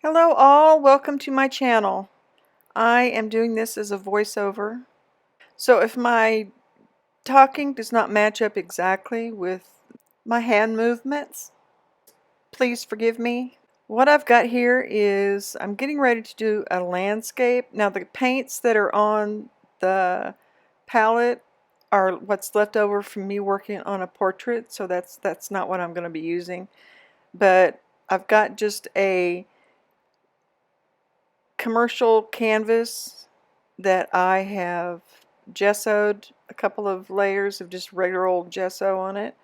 Hello all, welcome to my channel. I am doing this as a voiceover. So if my talking does not match up exactly with my hand movements, please forgive me. What I've got here is I'm getting ready to do a landscape. Now the paints that are on the palette are what's left over from me working on a portrait, so that's not what I'm going to be using. But I've got just a commercial canvas that I have gessoed a couple of layers of just regular old gesso on it,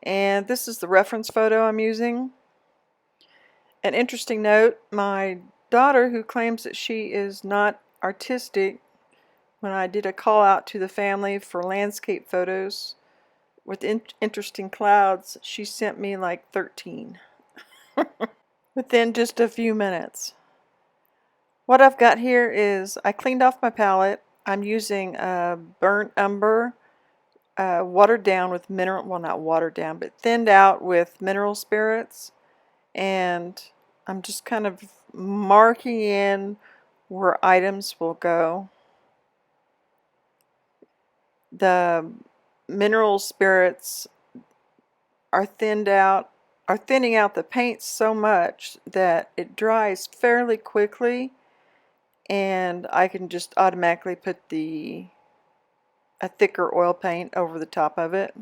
and this is the reference photo I'm using. An interesting note, my daughter, who claims that she is not artistic, when I did a call out to the family for landscape photos with interesting clouds, she sent me like 13 within just a few minutes. What I've got here is I cleaned off my palette. I'm using burnt umber, watered down with mineral, well, not watered down, but thinned out with mineral spirits. And I'm just kind of marking in where items will go. The mineral spirits are thinning out the paint so much that it dries fairly quickly, and I can just automatically put a thicker oil paint over the top of it.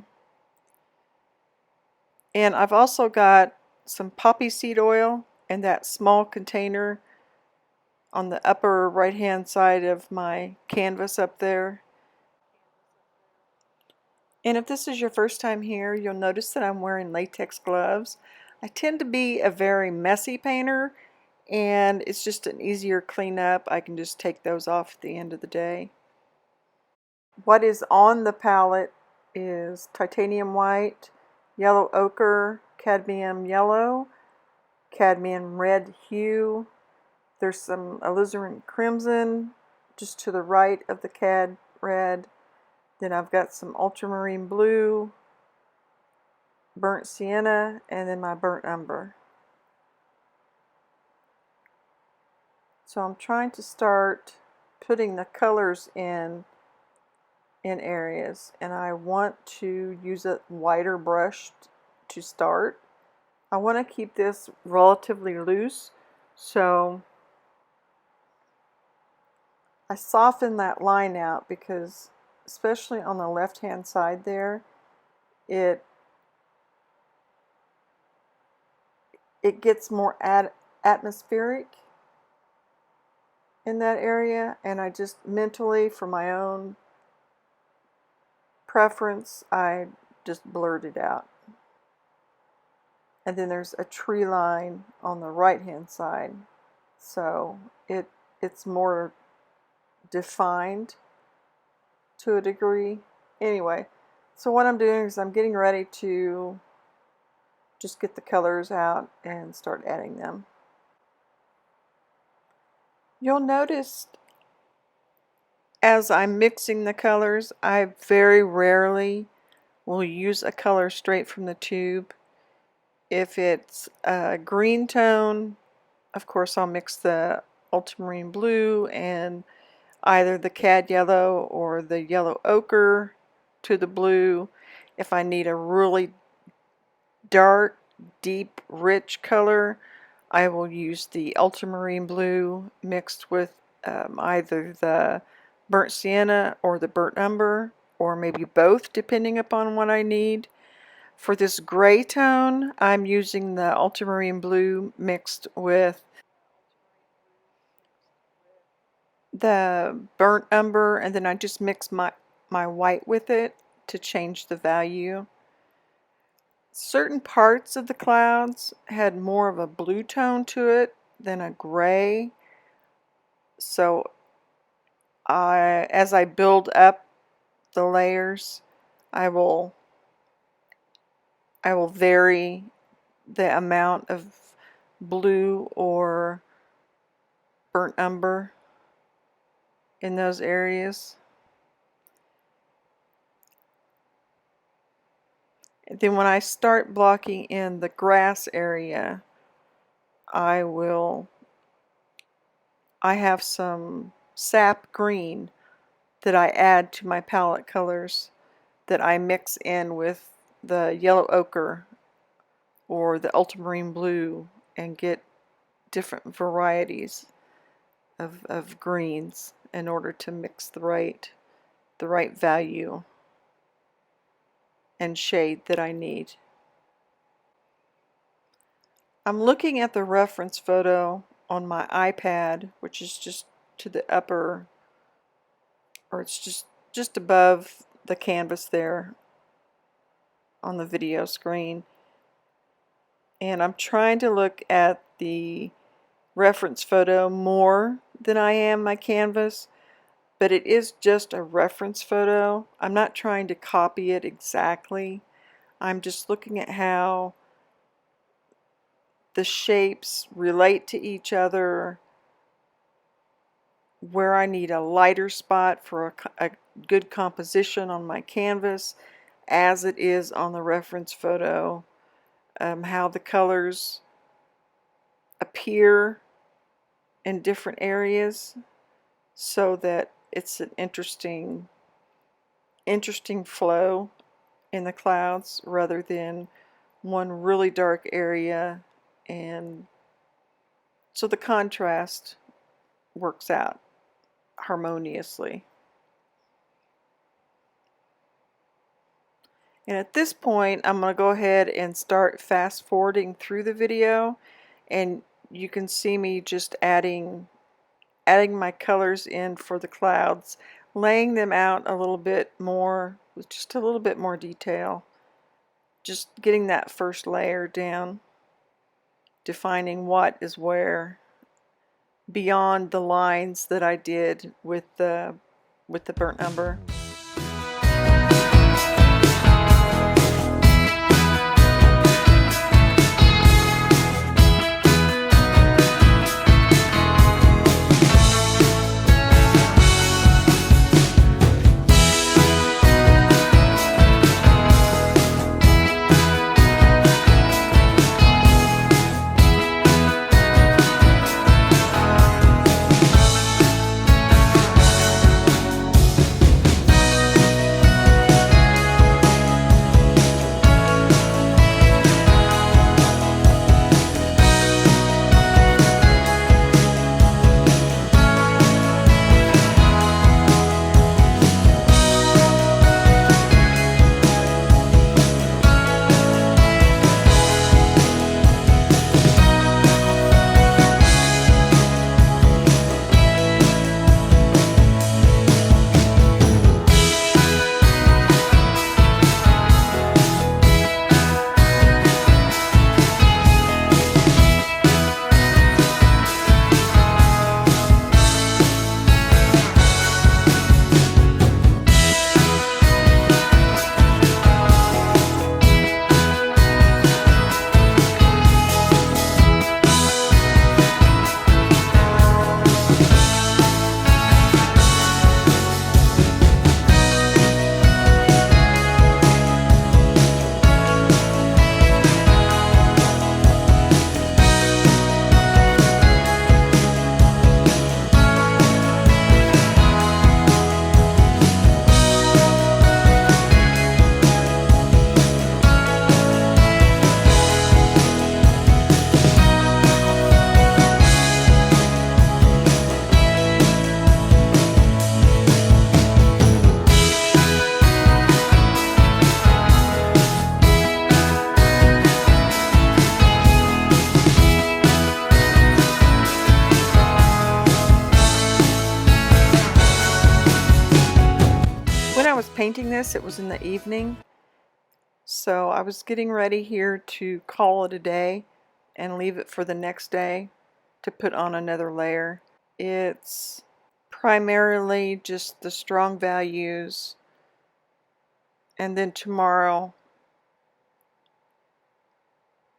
And I've also got some poppy seed oil in that small container on the upper right hand side of my canvas up there. And if this is your first time here, you'll notice that I'm wearing latex gloves. I tend to be a very messy painter, and it's just an easier cleanup. I can just take those off at the end of the day. What is on the palette is titanium white, yellow ochre, cadmium yellow, cadmium red hue. There's some alizarin crimson just to the right of the cad red. Then I've got some ultramarine blue, burnt sienna, and then my burnt umber. So I'm trying to start putting the colors in areas, and I want to use a wider brush to start. I want to keep this relatively loose, so I soften that line out because especially on the left hand side there, it gets more atmospheric in that area, and I just mentally, for my own preference, I just blurred it out. And then there's a tree line on the right hand side, so it's more defined to a degree. Anyway, so what I'm doing is I'm getting ready to just get the colors out and start adding them. You'll notice as I'm mixing the colors, I very rarely will use a color straight from the tube. If it's a green tone, of course I'll mix the ultramarine blue and either the cad yellow or the yellow ochre to the blue. If I need a really dark, deep, rich color, I will use the ultramarine blue mixed with either the burnt sienna or the burnt umber, or maybe both depending upon what I need. For this gray tone, I'm using the ultramarine blue mixed with the burnt umber, and then I just mix my white with it to change the value. Certain parts of the clouds had more of a blue tone to it than a gray, so as I build up the layers, I will vary the amount of blue or burnt umber in those areas. Then when I start blocking in the grass area, I will I have some sap green that I add to my palette colors that I mix in with the yellow ochre or the ultramarine blue and get different varieties of greens in order to mix the right value and shade that I need. I'm looking at the reference photo on my iPad, which is just to the upper, or it's just above the canvas there on the video screen. And I'm trying to look at the reference photo more than I am my canvas, but it is just a reference photo. I'm not trying to copy it exactly. I'm just looking at how the shapes relate to each other, where I need a lighter spot for a good composition on my canvas as it is on the reference photo, how the colors appear in different areas so that it's an interesting flow in the clouds rather than one really dark area, and so the contrast works out harmoniously. And at this point, I'm going to go ahead and start fast forwarding through the video, and you can see me just adding my colors in for the clouds, laying them out a little bit more with just a little bit more detail, just getting that first layer down, defining what is where beyond the lines that I did with the burnt umber. When I was painting this, it was in the evening, so I was getting ready here to call it a day and leave it for the next day to put on another layer. It's primarily just the strong values, and then tomorrow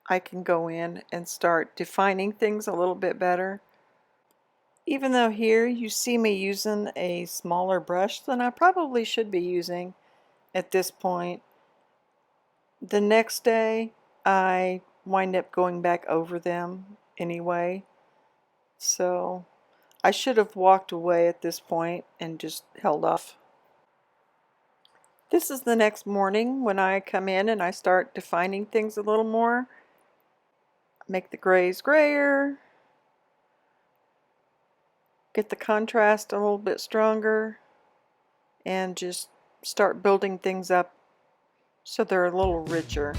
I can go in and start defining things a little bit better. Even though here you see me using a smaller brush than I probably should be using at this point, the next day I wind up going back over them anyway. So I should have walked away at this point and just held off. This is the next morning when I come in and I start defining things a little more. Make the grays grayer, get the contrast a little bit stronger, and just start building things up so they're a little richer.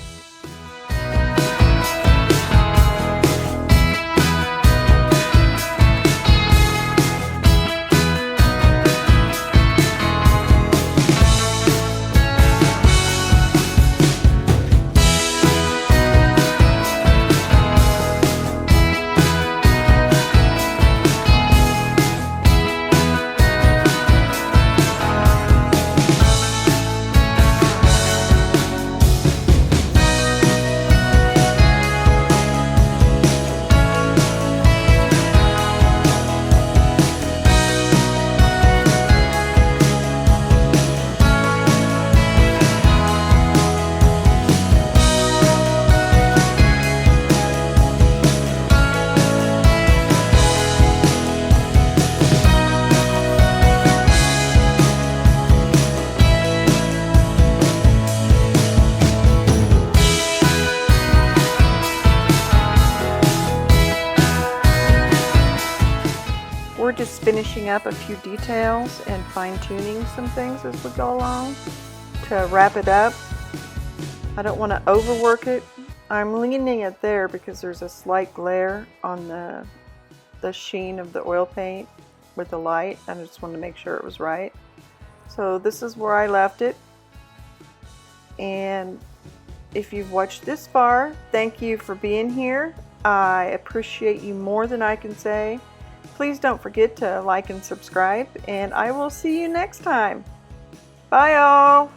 We're just finishing up a few details and fine-tuning some things as we go along to wrap it up. I don't want to overwork it. I'm leaning it there because there's a slight glare on the sheen of the oil paint with the light. I just wanted to make sure it was right. So this is where I left it. And if you've watched this far, thank you for being here. I appreciate you more than I can say. Please don't forget to like and subscribe, and I will see you next time. Bye all!